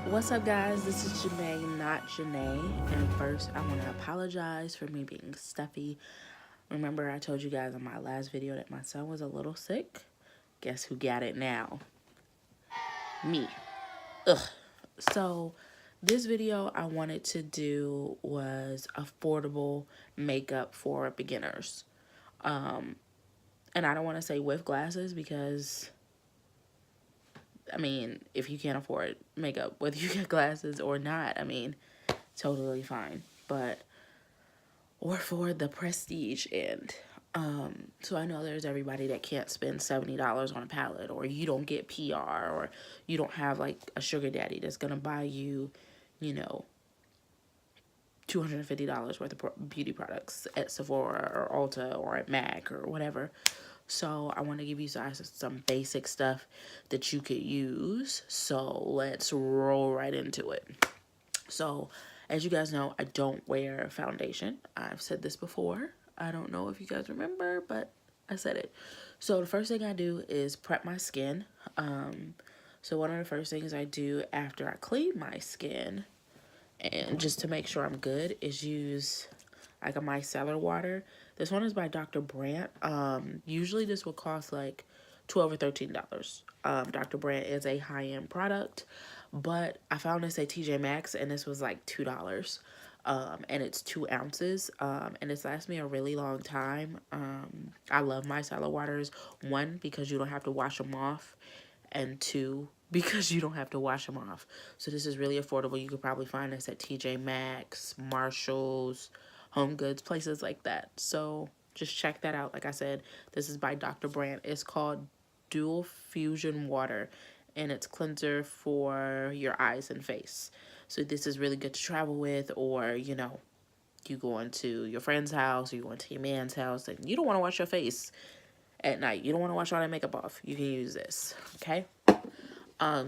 What's up, guys? This is Janae, not Janae. And first, I want to apologize for me being stuffy. Remember, I told you guys in my last video that my son was a little sick? Guess who got it now? Me. Ugh. So, this video I wanted to do was affordable makeup for beginners. And I don't want to say with glasses because, I mean, if you can't afford makeup, whether you get glasses or not, I mean, totally fine. But, or for the prestige end. So I know there's everybody that can't spend $70 on a palette, or you don't get PR, or you don't have like a sugar daddy that's gonna buy you, you know, $250 worth of beauty products at Sephora or Ulta or at MAC or whatever. So I want to give you guys some basic stuff that you could use. So let's roll right into it. So as you guys know, I don't wear foundation. I've said this before. I don't know if you guys remember, but I said it. So the first thing I do is prep my skin. So one of the first things I do after I clean my skin, and just to make sure I'm good, is use like a micellar water. This one is by Dr. Brandt. Usually this will cost like $12 or $13. Dr. Brandt is a high-end product, but I found this at TJ Maxx and this was like $2. And it's 2 ounces. And it's lasted me a really long time. I love micellar waters. 1, because you don't have to wash them off, and 2, because you don't have to wash them off. So this is really affordable. You could probably find this at TJ Maxx, Marshalls, Home Goods, places like that. So just check that out. Like I said, this is by Dr. Brandt. It's called Dual Fusion Water, and it's cleanser for your eyes and face. So this is really good to travel with, or, you know, you going to your friend's house, or you going to your man's house, and you don't want to wash your face at night. You don't want to wash all that makeup off. You can use this, okay?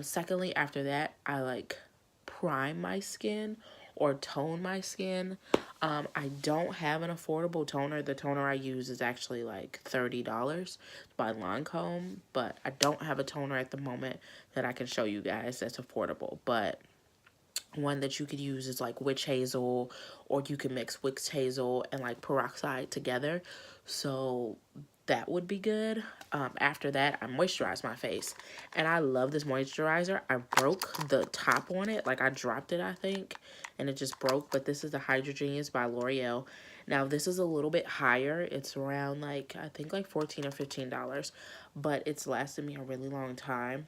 Secondly, after that, I like prime my skin or tone my skin. I don't have an affordable toner. The toner I use is actually like $30 by Lancome, but I don't have a toner at the moment that I can show you guys that's affordable. But one that you could use is like witch hazel, or you can mix witch hazel and like peroxide together. So that would be good. After that, I moisturize my face, and I love this moisturizer. I broke the top on it, like I dropped it, I think, and it just broke. But this is the Hydra Genius by L'Oreal. Now this is a little bit higher. It's around like, I think like $14 or $15, but it's lasted me a really long time.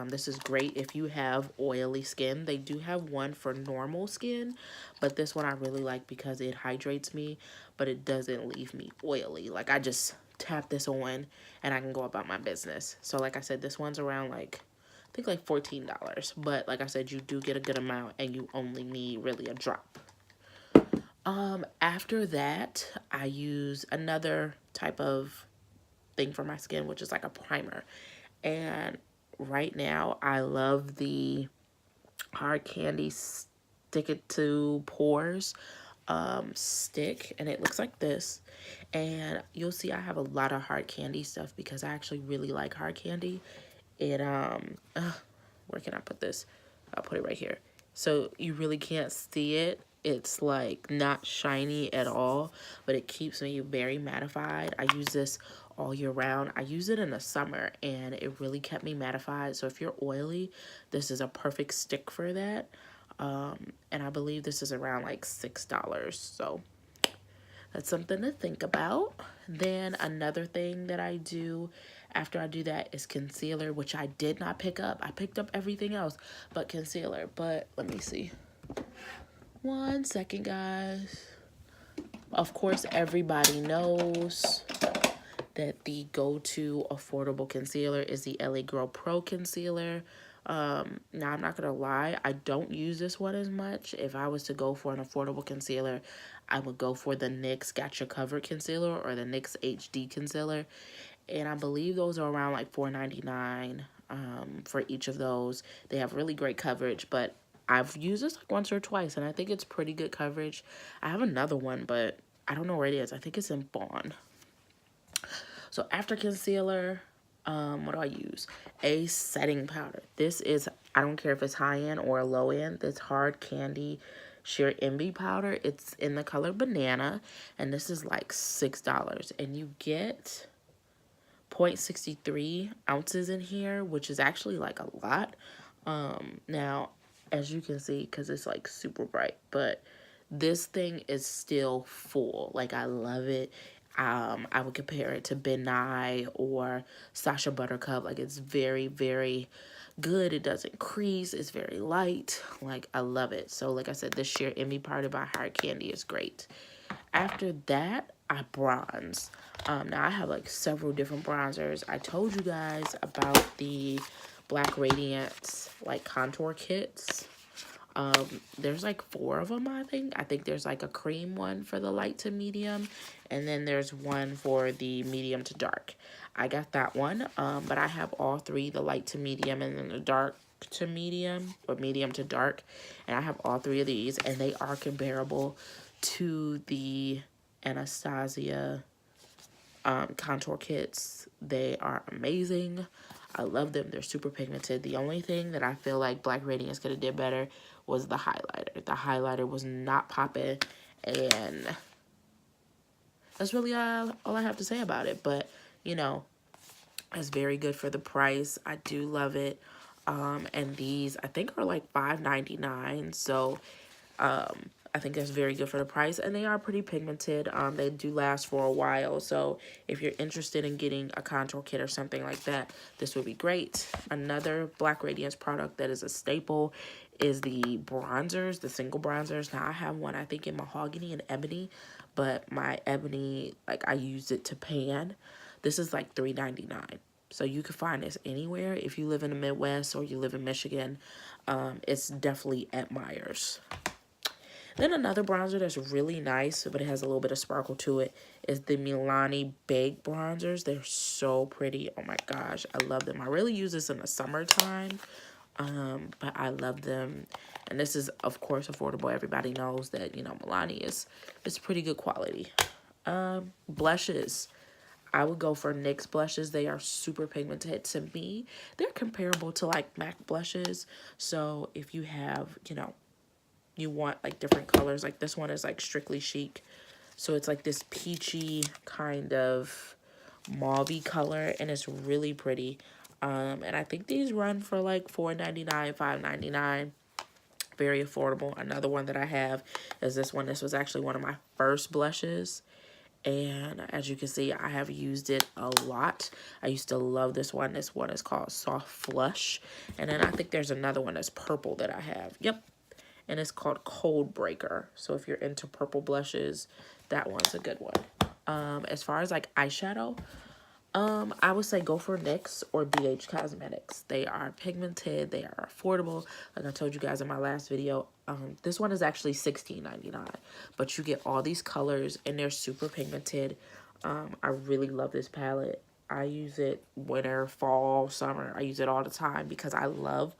This is great if you have oily skin. They do have one for normal skin, but this one I really like because it hydrates me, but it doesn't leave me oily. Like, I just tap this on and I can go about my business. So like I said, this one's around like, I think like $14. But like I said, you do get a good amount and you only need really a drop. After that, I use another type of thing for my skin, which is like a primer. And right now, I love the Hard Candy Stick It to Pores stick, and it looks like this. And you'll see I have a lot of hard candy stuff because I actually really like hard candy. It where can I put this? I'll put it right here. So you really can't see it. It's like not shiny at all, but it keeps me very mattified. I use this all year round. I use it in the summer and it really kept me mattified. So if you're oily, this is a perfect stick for that. And I believe this is around like $6. So that's something to think about. Then another thing that I do after I do that is concealer, which I did not pick up. I picked up everything else but concealer. But let me see. 1 second, guys. Of course, everybody knows that the go-to affordable concealer is the LA Girl Pro Concealer. Now, I'm not gonna lie, I don't use this one as much. If I was to go for an affordable concealer, I would go for the NYX Got You Covered Concealer or the NYX HD Concealer. And I believe those are around like $4.99 for each of those. They have really great coverage, but I've used this like once or twice, and I think it's pretty good coverage. I have another one, but I don't know where it is. I think it's in Bond. So after concealer, What do I use? A setting powder. This is, I don't care if it's high end or low end, this hard candy sheer envy powder. It's in the color banana, and this is like $6, and you get 0.63 ounces in here, which is actually like a lot. Now, as you can see, because it's like super bright, but this thing is still full. Like, I love it. I would compare it to Ben Nye or Sasha Buttercup. Like, it's very, very good. It doesn't crease. It's very light. Like, I love it. So, like I said, this sheer envy powder by Hard Candy is great. After that, I bronze. Now I have like several different bronzers. I told you guys about the Black Radiance like contour kits. There's like 4 of them, I think. I think there's like a cream one for the light to medium, and then there's one for the medium to dark. I got that one, but I have all 3, the light to medium and then the dark to medium or medium to dark, and I have all 3 of these, and they are comparable to the Anastasia contour kits. They are amazing. I love them. They're super pigmented. The only thing that I feel like Black Radiance could have did better was the highlighter. The highlighter was not popping, and that's really all I have to say about it. But, you know, it's very good for the price. I do love it. And these, I think, are like $5.99. So, I think that's very good for the price, and they are pretty pigmented. They do last for a while, so if you're interested in getting a contour kit or something like that, this would be great. Another Black Radiance product that is a staple is the bronzers, the single bronzers. Now, I have one, I think, in mahogany and ebony, but my ebony, like, I used it to pan. This is like $3.99. So you can find this anywhere. If you live in the Midwest or you live in Michigan, it's definitely at Meijer's. Then another bronzer that's really nice, but it has a little bit of sparkle to it, is the Milani Baked Bronzers. They're so pretty. Oh my gosh, I love them. I really use this in the summertime, but I love them. And this is, of course, affordable. Everybody knows that, you know, Milani is pretty good quality. Blushes. I would go for NYX blushes. They are super pigmented. To me, they're comparable to, like, MAC blushes. So if you have, you know, you want like different colors, like this one is like strictly chic, so it's like this peachy kind of mauvey color, and it's really pretty. And I think these run for like $4.99, $5.99. Very affordable. Another one that I have is this one. This was actually one of my first blushes, and as you can see, I have used it a lot. I used to love this one. This one is called Soft Flush, and then I think there's another one that's purple that I have. Yep. And it's called Cold Breaker. So if you're into purple blushes, that one's a good one. As far as like eyeshadow, I would say go for NYX or BH Cosmetics. They are pigmented. They are affordable. Like I told you guys in my last video, this one is actually $16.99. But you get all these colors, and they're super pigmented. I really love this palette. I use it winter, fall, summer. I use it all the time because I love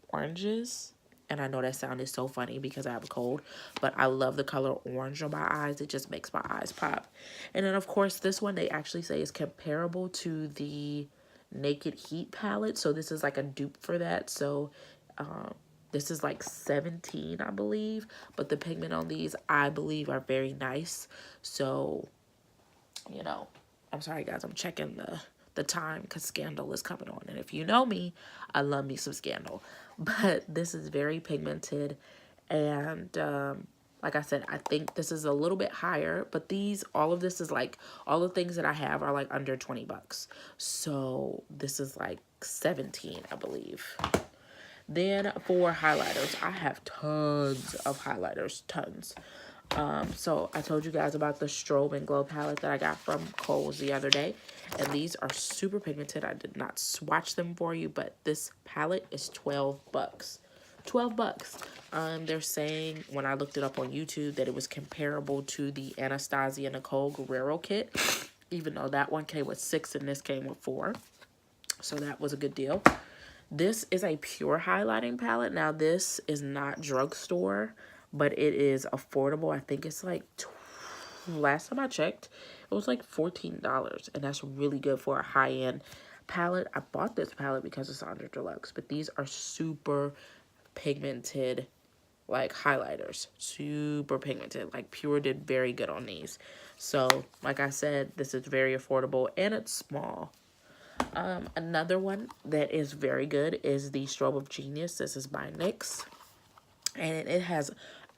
oranges. And I know that sounded so funny because I have a cold, but I love the color orange on my eyes. It just makes my eyes pop. And then, of course, this one they actually say is comparable to the Naked Heat palette. So this is like a dupe for that. So this is like 17, I believe. But the pigment on these, I believe, are very nice. So, you know, I'm sorry, guys. I'm checking the time because Scandal is coming on. And if you know me, I love me some Scandal. But this is very pigmented, and like I said, I think this is a little bit higher, but all of this is like, all the things that I have are like under 20 bucks. So this is like 17, I believe. Then for highlighters, I have tons of highlighters, tons. So I told you guys about the Strobe and Glow palette that I got from Kohl's the other day. And these are super pigmented. I did not swatch them for you, but this palette is 12 bucks. 12 bucks. They're saying, when I looked it up on YouTube, that it was comparable to the Anastasia Nicole Guerrero kit, even though that one came with 6 and this came with 4. So that was a good deal. This is a pure highlighting palette. Now, this is not drugstore, but it is affordable. I think it's like, last time I checked, it was like $14, and that's really good for a high-end palette. I bought this palette because it's under deluxe, but these are super pigmented, like highlighters, super pigmented. Like Pure did very good on these. So like I said, this is very affordable and it's small. Another one that is very good is the Strobe of Genius. This is by NYX, and it has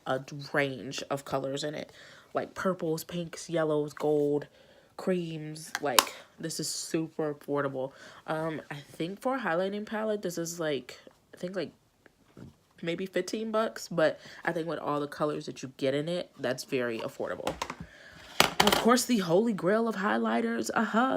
a range of colors in it, like purples, pinks, yellows, gold, creams. Like, this is super affordable. I think for a highlighting palette, this is like, I think like maybe 15 bucks, but I think with all the colors that you get in it, that's very affordable. Of course, the holy grail of highlighters,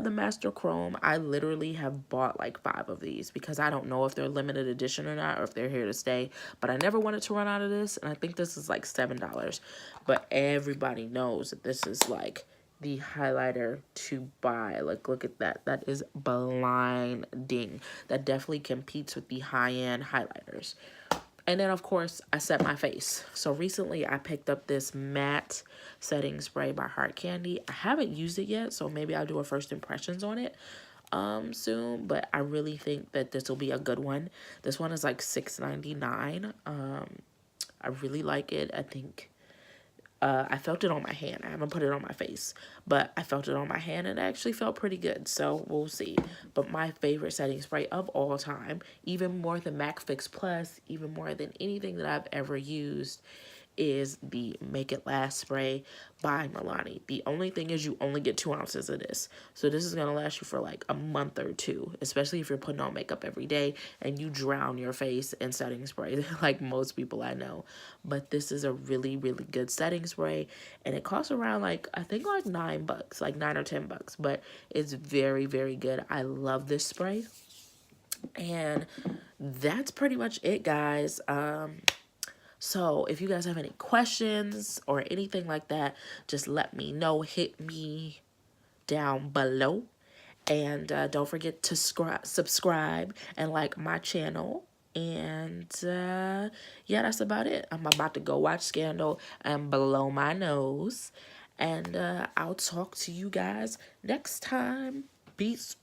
the Master Chrome. I literally have bought like 5 of these because I don't know if they're limited edition or not, or if they're here to stay. But I never wanted to run out of this, and I think this is like $7. But everybody knows that this is like the highlighter to buy. Like, look at that. That is blinding. That definitely competes with the high-end highlighters. And then, of course, I set my face. So recently, I picked up this matte setting spray by Heart Candy. I haven't used it yet, so maybe I'll do a first impressions on it soon. But I really think that this will be a good one. This one is like $6.99. I really like it. I think I felt it on my hand. I haven't put it on my face, but I felt it on my hand and it actually felt pretty good. So we'll see. But my favorite setting spray of all time, even more than MAC Fix Plus, even more than anything that I've ever used, is the Make It Last spray by Milani. The only thing is you only get 2 ounces of this. So this is going to last you for like a month or 2, especially if you're putting on makeup every day and you drown your face in setting spray like most people I know. But this is a really, really good setting spray, and it costs around like, I think like $9, like $9 or $10, but it's very, very good. I love this spray. And that's pretty much it, guys. So if you guys have any questions or anything like that, just let me know. Hit me down below. And don't forget to subscribe and like my channel. And yeah, that's about it. I'm about to go watch Scandal and blow my nose. And I'll talk to you guys next time. Peace.